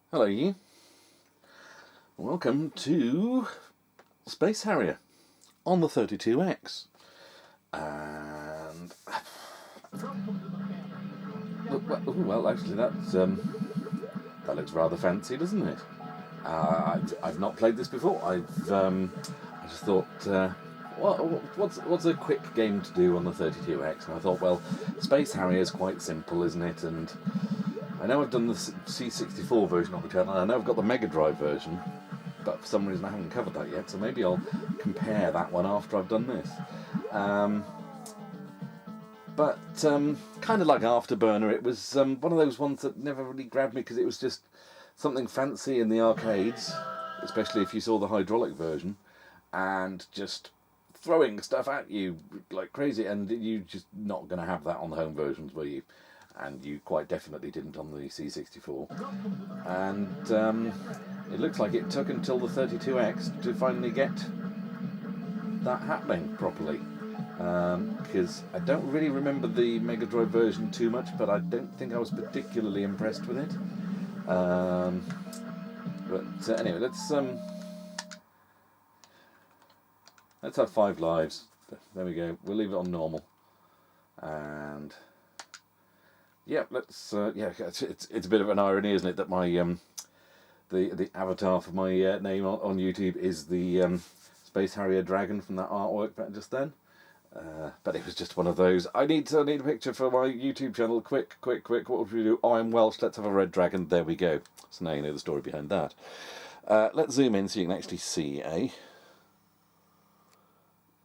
Hello you. Welcome to Space Harrier on the 32X. And well, actually that looks rather fancy, doesn't it? I've not played this before. I just thought, what's a quick game to do on the 32X? And I thought, well, Space Harrier is quite simple, isn't it? And I know I've done the C64 version on the channel, and I know I've got the Megadrive version, but for some reason I haven't covered that yet, so maybe I'll compare that one after I've done this. But kind of like Afterburner, it was one of those ones that never really grabbed me because it was just something fancy in the arcades, especially if you saw the hydraulic version, and just throwing stuff at you like crazy, and you're just not going to have that on the home versions, were you? And you quite definitely didn't on the C64. And it looks like it took until the 32X to finally get that happening properly. Because I don't really remember the Mega Drive version too much, but I don't think I was particularly impressed with it. But anyway, let's have 5 lives. There we go. We'll leave it on normal. And yeah, it's a bit of an irony, isn't it, that my the avatar for my name on YouTube is the Space Harrier dragon from that artwork back just then. But it was just one of those. I need a picture for my YouTube channel. Quick! What would we do? Oh, I'm Welsh. Let's have a red dragon. There we go. So now you know the story behind that. Let's zoom in so you can actually see.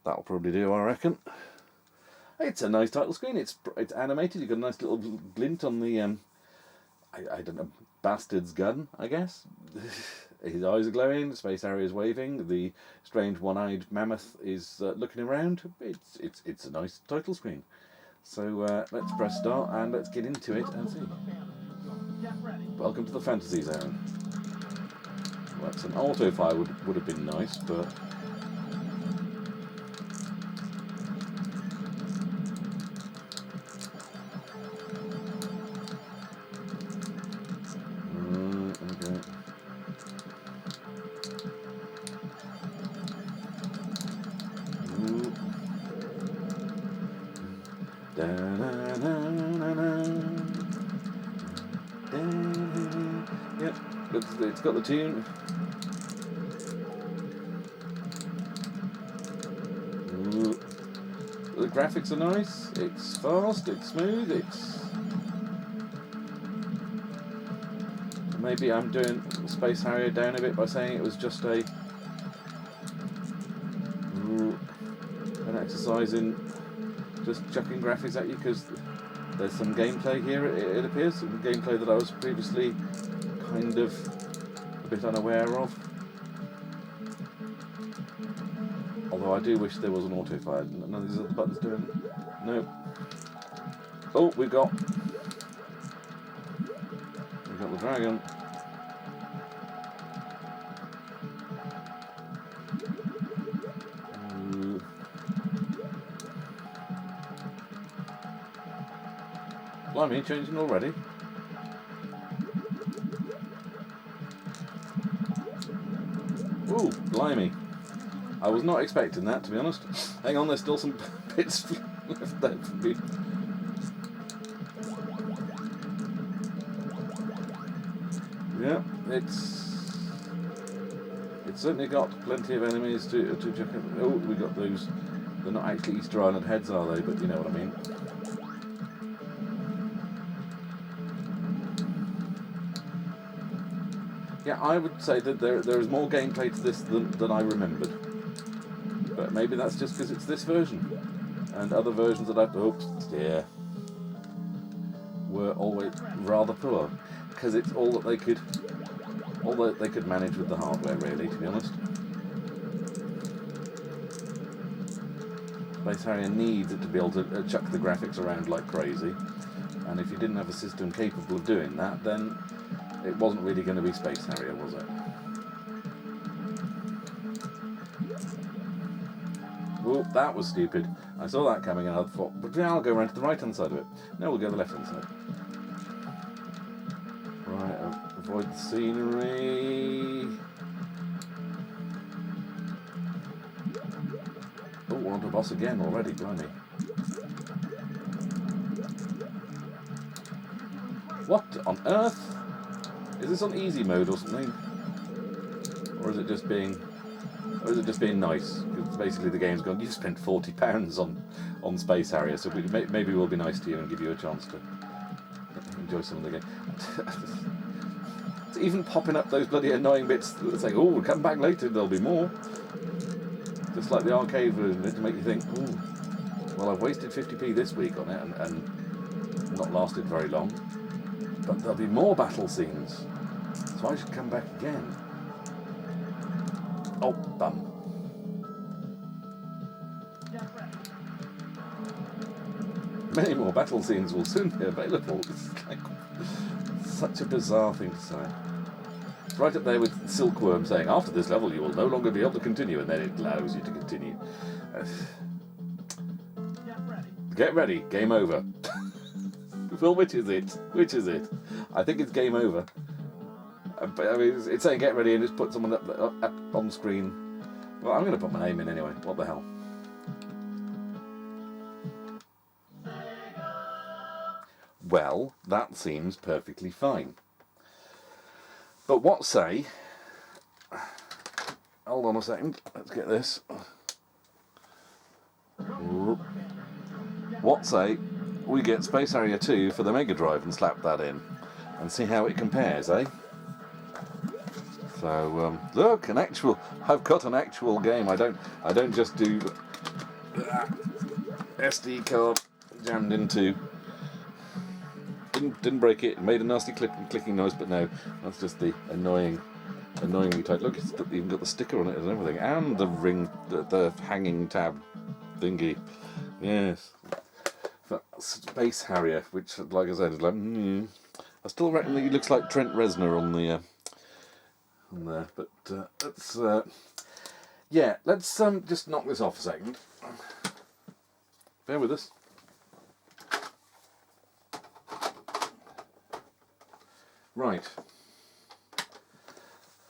That'll probably do, I reckon. It's a nice title screen. It's animated. You've got a nice little glint on the I don't know, bastard's gun, I guess. His eyes are glowing. The Space Harrier is waving. The strange one-eyed mammoth is looking around. It's a nice title screen. So let's press start and let's get into it and see. Welcome to the Fantasy Zone. Well, that's an auto fire would have been nice, but. Yep, it's got the tune. Ooh. The graphics are nice. It's fast. It's smooth. Maybe I'm doing Space Harrier down a bit by saying it was just an exercise in just chucking graphics at you, because there's some gameplay here, it appears, some gameplay that I was previously kind of a bit unaware of. Although I do wish there was an auto fire. None of these other buttons doing it. No. Oh, we've got the dragon. Blimey, changing already. Ooh, blimey. I was not expecting that, to be honest. Hang on, there's still some bits left there for me. Yeah, it's certainly got plenty of enemies to check out. Oh, we got those. They're not actually Easter Island heads, are they? But you know what I mean. Yeah, I would say that there is more gameplay to this than I remembered. But maybe that's just because it's this version. And other versions that I've... Oops, dear. Were always rather poor. Because it's all that they could manage with the hardware, really, to be honest. Space Harrier needs it to be able to chuck the graphics around like crazy. And if you didn't have a system capable of doing that, then it wasn't really going to be Space Harrier, was it? Oh, that was stupid. I saw that coming and I thought, but now I'll go around to the right-hand side of it. No, we'll go to the left-hand side. Right, Avoid the scenery. Oh, we're onto a boss again already, blimey. What on earth? Is this on easy mode or something? Or is it just being nice? Because basically the game's gone, you've spent £40 on Space Harrier, so maybe we'll be nice to you and give you a chance to enjoy some of the game. It's even popping up those bloody annoying bits saying, oh, we'll come back later, there'll be more. Just like the arcade version, to make you think, ooh, well, I've wasted 50p this week on it and not lasted very long. But there'll be more battle scenes, so I should come back again. Oh, bum. Many more battle scenes will soon be available. It's like such a bizarre thing to say. It's right up there with Silkworm saying, after this level you will no longer be able to continue, and then it allows you to continue. Get ready, game over. Well, which is it? Which is it? I think it's game over. But I mean, it's saying get ready and just put someone up on the screen. Well, I'm going to put my name in anyway. What the hell? Well, that seems perfectly fine. But what say... Hold on a second. Let's get this. What say we get Space Harrier 2 for the Megadrive and slap that in and see how it compares, eh? So look, I've got an actual game. I don't just do SD card jammed into. Didn't break it. Made a nasty clicking noise, but no, that's just the annoyingly tight. Look, it's even got the sticker on it and everything, and the ring, the hanging tab thingy. Yes. Space Harrier, which, like I said, is like, I still reckon that he looks like Trent Reznor on there. But let's, yeah, let's just knock this off a second. Bear with us. Right.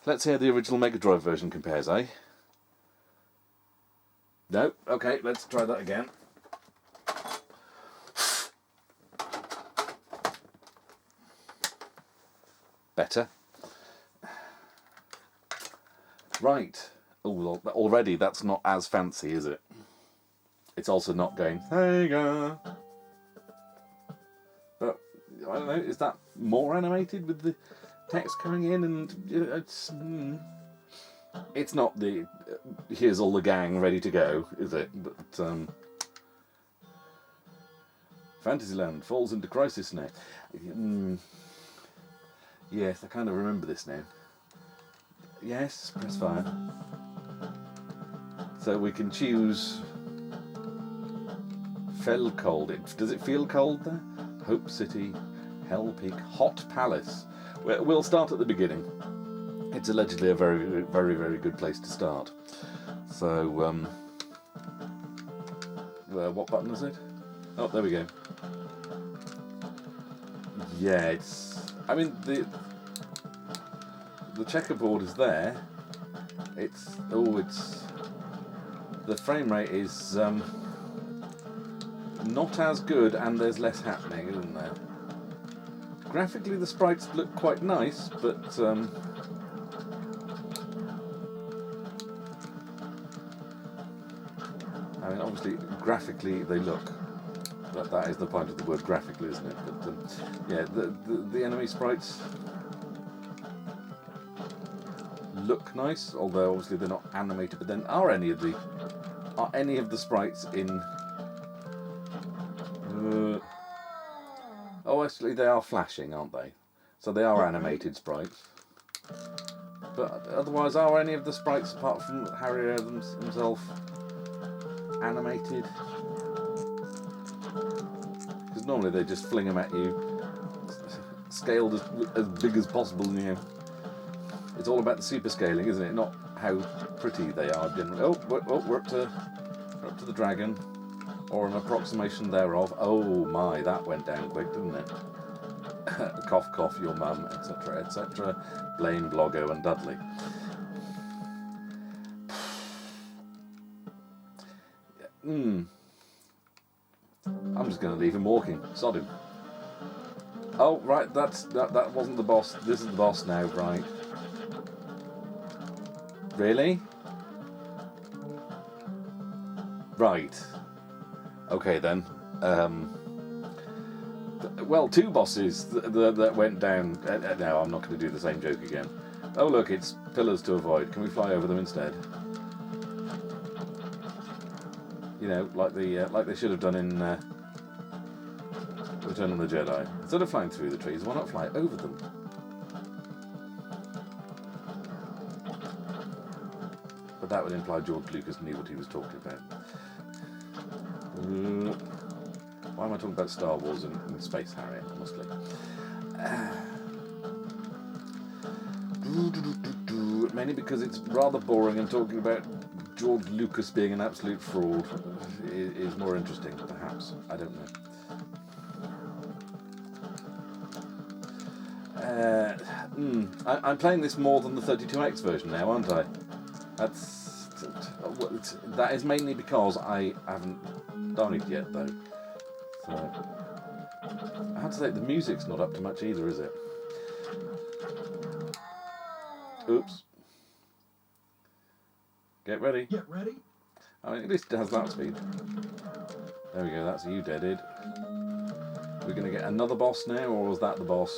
Let's see how the original Megadrive version compares, eh? No? Okay, let's try that again. Better. Right. Oh, already that's not as fancy, is it? It's also not going, Sega. But, I don't know, is that more animated with the text coming in? And it's not the, here's all the gang ready to go, is it? But, Fantasyland Falls into crisis now. Yes, I kind of remember this now. Yes, press fire. So we can choose Fell Cold. Does it feel cold there? Hope City, Hell Peak, Hot Palace. We'll start at the beginning. It's allegedly a very, very, very good place to start. So, what button is it? Oh, there we go. Yeah, it's... I mean, the checkerboard is there. It's... Oh, it's... The frame rate is not as good, and there's less happening, isn't there? Graphically, the sprites look quite nice, but... I mean, obviously, graphically they look. That is the point of the word graphically, isn't it? But yeah, the enemy sprites look nice, although obviously they're not animated. But then, are any of the sprites in? Oh, actually, they are flashing, aren't they? So they are animated sprites. But otherwise, are any of the sprites apart from Harrier himself animated? Because normally they just fling them at you, scaled as big as possible, and you know, it's all about the super scaling, isn't it? Not how pretty they are generally. Oh, we're up to the dragon, or an approximation thereof. Oh my, that went down quick, didn't it? Cough, cough, your mum, etc., etc. Blame Bloggo and Dudley. I'm just going to leave him walking. Sod him. Oh, right, that wasn't the boss. This is the boss now, right. Really? Right. Okay, then. Well, two bosses that went down. No, I'm not going to do the same joke again. Oh, look, it's pillars to avoid. Can we fly over them instead? You know, like they should have done in Return of the Jedi. Instead of flying through the trees, why not fly over them? But that would imply George Lucas knew what he was talking about. Why am I talking about Star Wars and Space Harrier, honestly? Mainly because it's rather boring, and talking about George Lucas being an absolute fraud is more interesting, perhaps. I don't know. I'm playing this more than the 32X version now, aren't I? That is mainly because I haven't done it yet, though. So I have to say the music's not up to much either, is it? Oops. Get ready. Get ready. I mean, at least it has that speed. There we go. That's you deaded. We're going to get another boss now, or was that the boss?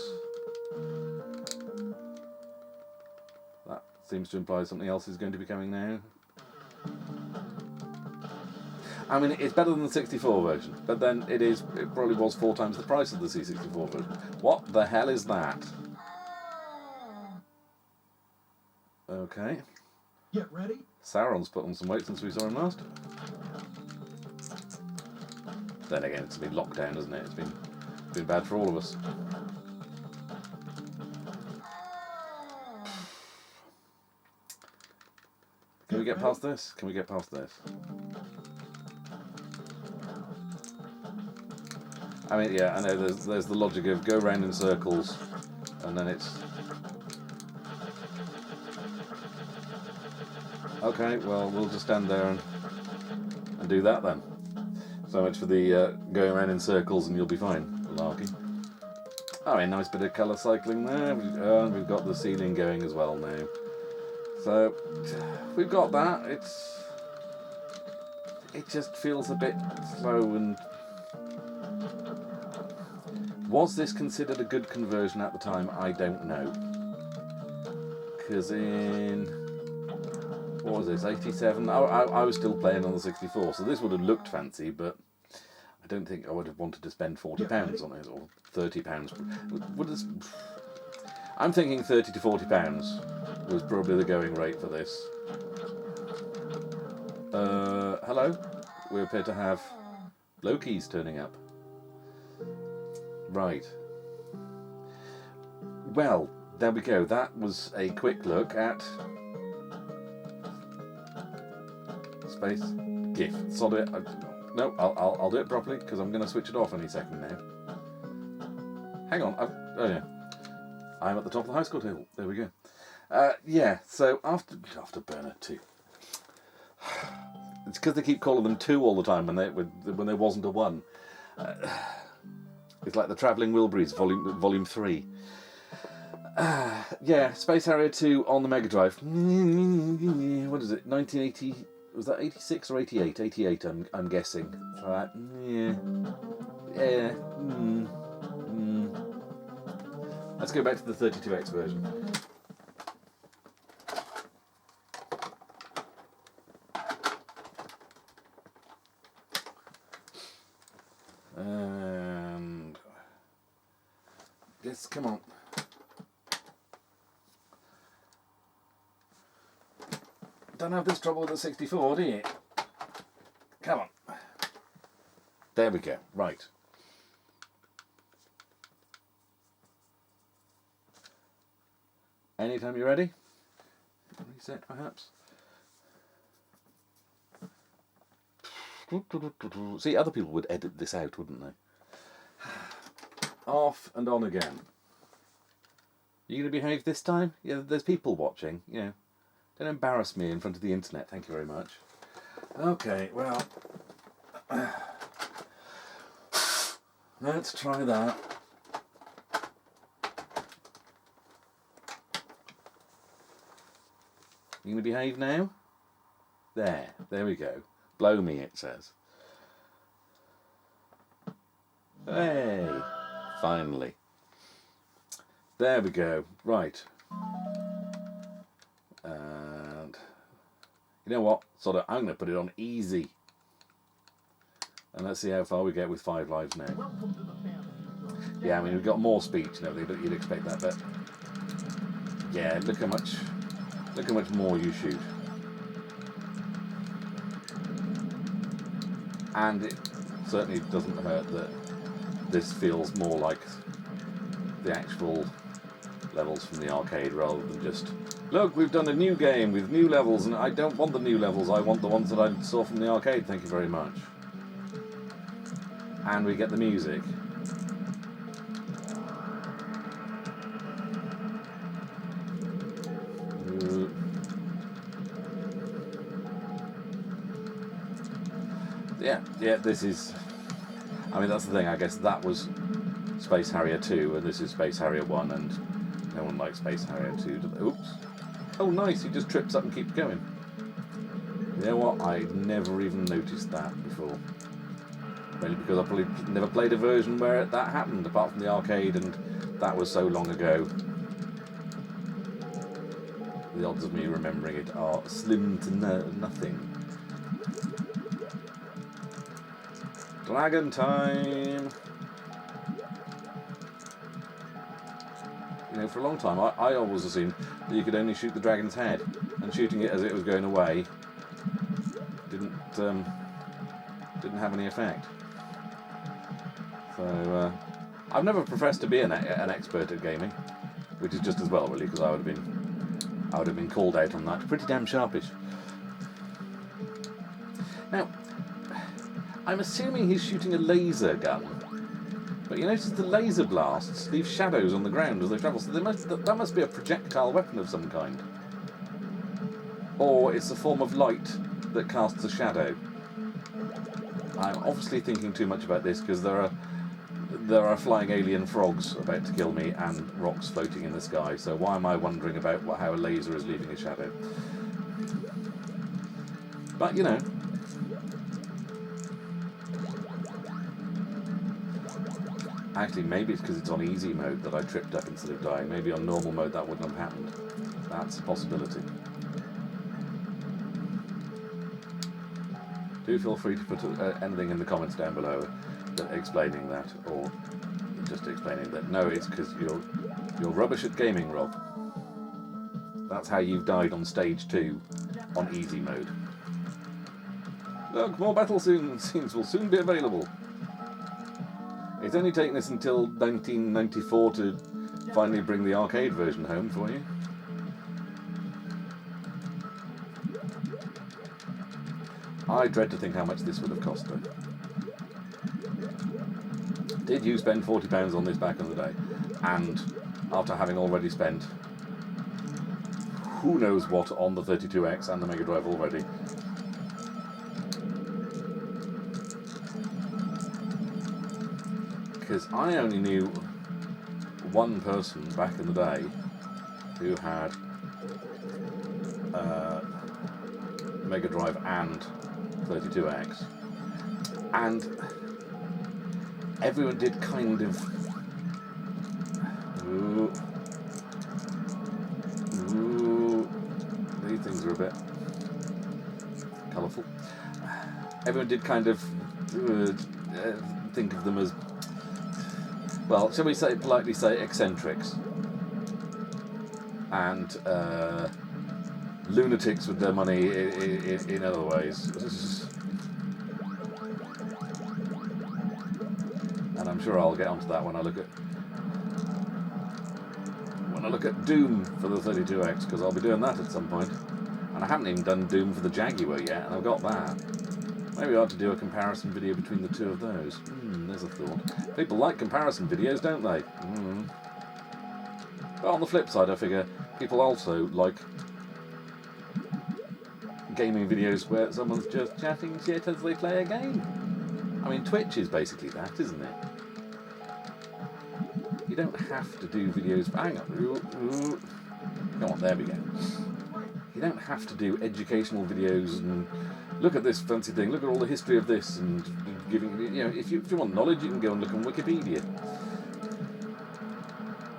That seems to imply something else is going to be coming now. I mean, it's better than the 64 version, but then it probably was 4 times the price of the C64 version. What the hell is that? Okay. Get ready. Sauron's put on some weight since we saw him last. Then again, it's been locked down, hasn't it? It's been bad for all of us. Can we get past this? Can we get past this? I mean, yeah, I know there's the logic of go round in circles, and then it's... Okay, well, we'll just stand there and do that then. So much for the going around in circles and you'll be fine, malarkey. Oh, a nice bit of colour cycling there. We've got the ceiling going as well now. So, we've got that. It just feels a bit slow and... Was this considered a good conversion at the time? I don't know. Because in... What was this, 87? I was still playing on the 64, so this would have looked fancy, but I don't think I would have wanted to spend £40 on it, or £30. I'm thinking £30 to £40 was probably the going rate for this. Hello? We appear to have Loki's turning up. Right. Well, there we go. That was a quick look at Space GIF. Sod it. No, I'll do it properly because I'm going to switch it off any second now. Hang on. Oh yeah. I'm at the top of the high score table. There we go. Yeah. So after Burner 2. It's because they keep calling them 2 all the time when there wasn't a 1. It's like the Travelling Wilburys, volume 3. Yeah, Space Harrier 2 on the Megadrive. What is it? 1980? Was that 86 or 88? 88, I'm guessing. So that, yeah. Let's go back to the 32X version. And yes, come on. Don't have this trouble with the 64, do you? Come on. There we go. Right. Anytime you're ready. Reset, perhaps. See, other people would edit this out, wouldn't they? Off and on again. You going to behave this time? Yeah, there's people watching. You know, don't embarrass me in front of the internet. Thank you very much. Okay, well, let's try that. You going to behave now? There we go. Blow me, it says. Hey, finally. There we go. Right. And you know what? Sort of, I'm going to put it on easy. And let's see how far we get with 5 lives now. Yeah, I mean, we've got more speech and everything, but you'd expect that. But yeah, look how much more you shoot. And it certainly doesn't hurt that this feels more like the actual levels from the arcade rather than just, look, we've done a new game with new levels, and I don't want the new levels, I want the ones that I saw from the arcade, thank you very much. And we get the music. Yeah, this is, I mean, that's the thing, I guess that was Space Harrier 2 and this is Space Harrier 1, and no one likes Space Harrier 2. Oops. Oh nice, he just trips up and keeps going. You know what, I never even noticed that before. Mainly because I probably never played a version where that happened, apart from the arcade, and that was so long ago. The odds of me remembering it are slim to nothing. Dragon time! You know, for a long time, I always assumed that you could only shoot the dragon's head, and shooting it as it was going away didn't have any effect. So I've never professed to be an expert at gaming, which is just as well, really, because I would have been called out on that. Pretty damn sharpish. Now, I'm assuming he's shooting a laser gun, but you notice the laser blasts leave shadows on the ground as they travel, so that must be a projectile weapon of some kind. Or it's a form of light that casts a shadow. I'm obviously thinking too much about this because there are flying alien frogs about to kill me and rocks floating in the sky, so why am I wondering about how a laser is leaving a shadow? But, you know. Actually, maybe it's because it's on easy mode that I tripped up instead of dying. Maybe on normal mode that wouldn't have happened. That's a possibility. Do feel free to put anything in the comments down below explaining that, or just explaining that no, it's because you're rubbish at gaming, Rob. That's how you've died on stage 2 on easy mode. Look, more battle scenes will soon be available. It's only taken us until 1994 to finally bring the arcade version home for you. I dread to think how much this would have cost her. Did you spend £40 on this back in the day? And after having already spent who knows what on the 32X and the Megadrive already, because I only knew one person back in the day who had Megadrive and 32X, and everyone did kind of these things are a bit colourful. Everyone did kind of think of them as, well, shall we say, politely say, eccentrics and lunatics with their money in other ways. And I'm sure I'll get onto that when I look at Doom for the 32X, because I'll be doing that at some point. And I haven't even done Doom for the Jaguar yet, and I've got that. Maybe I ought to do a comparison video between the two of those. There's a thought. People like comparison videos, don't they? But on the flip side, I figure people also like gaming videos where someone's just chatting shit as they play a game. I mean, Twitch is basically that, isn't it? You don't have to do videos... Hang on. Come on, there we go. You don't have to do educational videos and look at this fancy thing, look at all the history of this, and giving... You know, if you want knowledge, you can go and look on Wikipedia.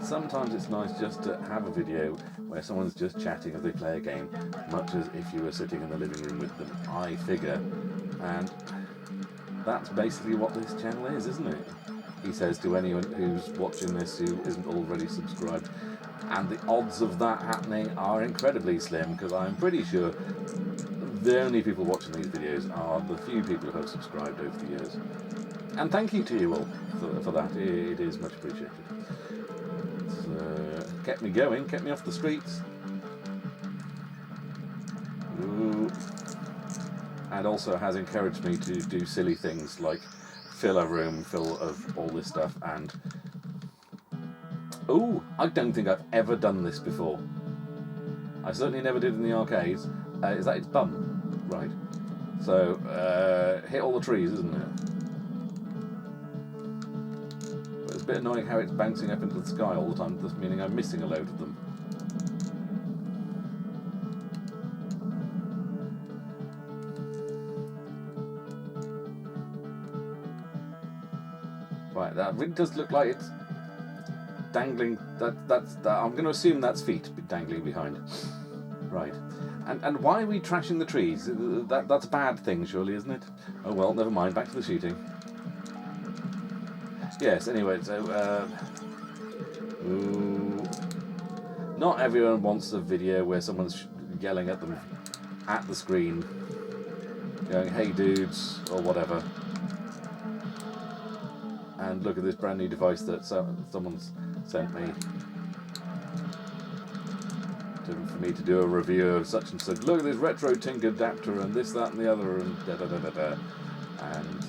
Sometimes it's nice just to have a video where someone's just chatting as they play a game, much as if you were sitting in the living room with them, I figure. And that's basically what this channel is, isn't it? He says to anyone who's watching this who isn't already subscribed. And the odds of that happening are incredibly slim, because I'm pretty sure the only people watching these videos are the few people who have subscribed over the years. And thank you to you all for that. It is much appreciated. It's kept me going, kept me off the streets. Ooh. And also has encouraged me to do silly things like fill a room full of all this stuff and... Ooh, I don't think I've ever done this before. I certainly never did in the arcades. Is that its bum? Right. So, hit all the trees, isn't it? But it's a bit annoying how it's bouncing up into the sky all the time, thus meaning I'm missing a load of them. Right, that really does look like it's dangling. That's I'm going to assume that's feet dangling behind. Right, and why are we trashing the trees? That's a bad thing, surely, isn't it? Oh well, never mind. Back to the shooting. Yes. Anyway, so ooh, not everyone wants a video where someone's yelling at them at the screen, going, "Hey, dudes," or whatever. And look at this brand new device that someone's sent me for me to do a review of such and such. Look at this retro Tink adapter and this, that and the other and da da da da da. And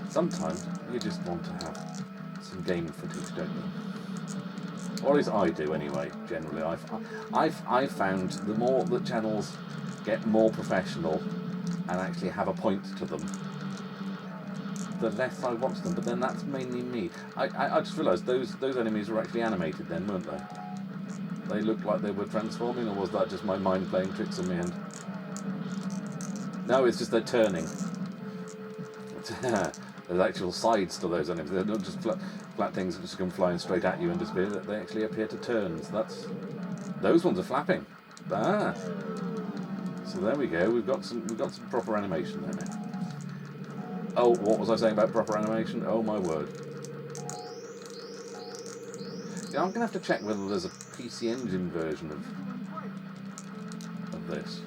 sometimes you just want to have some game footage, don't you? Or at least I do anyway, generally. I've found the more that channels get more professional and actually have a point to them, the less I watch them, but then that's mainly me. I just realised those enemies were actually animated then, weren't they? They looked like they were transforming, or was that just my mind playing tricks on me? And no, it's just they're turning. There's actual sides to those enemies. They're not just flat things that just come flying straight at you and disappear. They actually appear to turn. So those ones are flapping. Ah. So there we go. We've got some proper animation there now. Oh, what was I saying about proper animation? Oh my word. Yeah, I'm going to have to check whether there's a PC Engine version of this.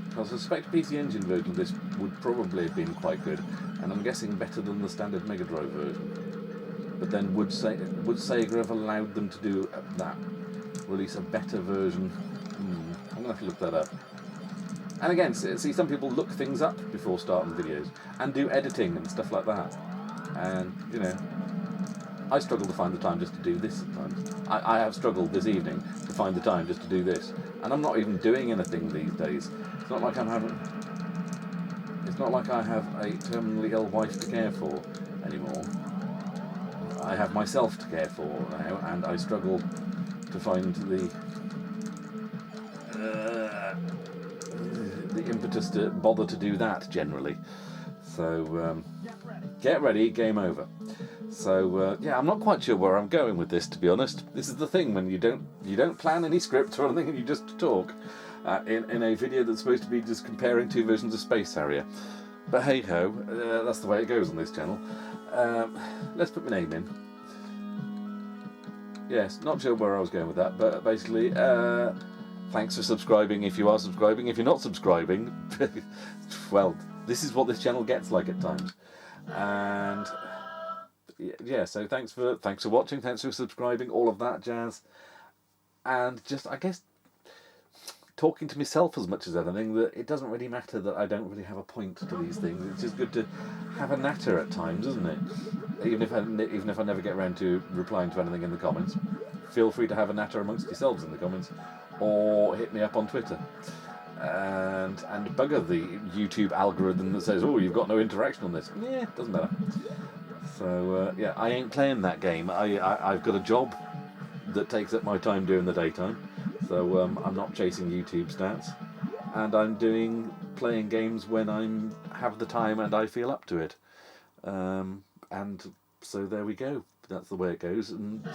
Because I suspect PC Engine version of this would probably have been quite good, and I'm guessing better than the standard Megadrive version. But then would Sega have allowed them to do that? Release a better version? I'm going to have to look that up. And again, see, some people look things up before starting videos and do editing and stuff like that. And, you know, I struggle to find the time just to do this at times. I have struggled this evening to find the time just to do this. And I'm not even doing anything these days. It's not like I have a terminally ill wife to care for anymore. I have myself to care for now, and I struggle to find the impetus to bother to do that generally. So get ready, game over. So yeah, I'm not quite sure where I'm going with this, to be honest. This is the thing when you don't plan any script or anything, and you just talk in a video that's supposed to be just comparing two versions of Space Harrier. But hey ho, that's the way it goes on this channel. Let's put my name in. Yes, not sure where I was going with that, but basically, thanks for subscribing if you are subscribing. If you're not subscribing, well, this is what this channel gets like at times. And yeah, so thanks for watching, thanks for subscribing, all of that jazz. And just, I guess, talking to myself as much as anything, that it doesn't really matter that I don't really have a point to these things. It's just good to have a natter at times, isn't it? Even if I never get around to replying to anything in the comments, feel free to have a natter amongst yourselves in the comments, or hit me up on Twitter. And bugger the YouTube algorithm that says, oh, you've got no interaction on this. Yeah, doesn't matter. So yeah, I ain't playing that game. I've got a job that takes up my time during the daytime, so I'm not chasing YouTube stats, and I'm playing games when I have the time and I feel up to it, and so there we go. That's the way it goes, and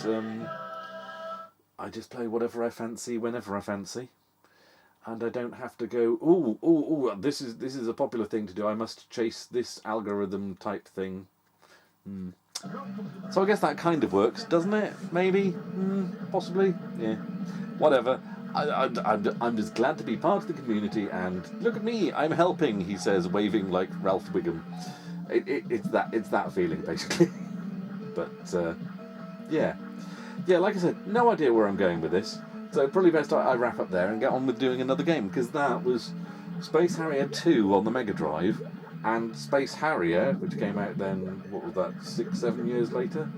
I just play whatever I fancy whenever I fancy, and I don't have to go, oh, this is a popular thing to do, I must chase this algorithm type thing. So I guess that kind of works, doesn't it? Maybe, possibly, yeah. Whatever. I'm just glad to be part of the community, and look at me, I'm helping. He says, waving like Ralph Wiggum. It's that feeling basically. But yeah. Like I said, no idea where I'm going with this. So probably best I wrap up there and get on with doing another game, because that was Space Harrier 2 on the Megadrive. And Space Harrier, which came out then, what was that, 6-7 years later?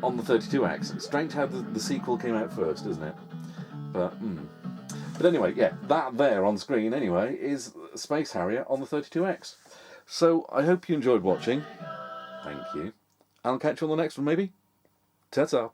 On the 32X. Strange how the sequel came out first, isn't it? But anyway, yeah, that there on screen, anyway, is Space Harrier on the 32X. So, I hope you enjoyed watching. Thank you. I'll catch you on the next one, maybe. Ta-ta.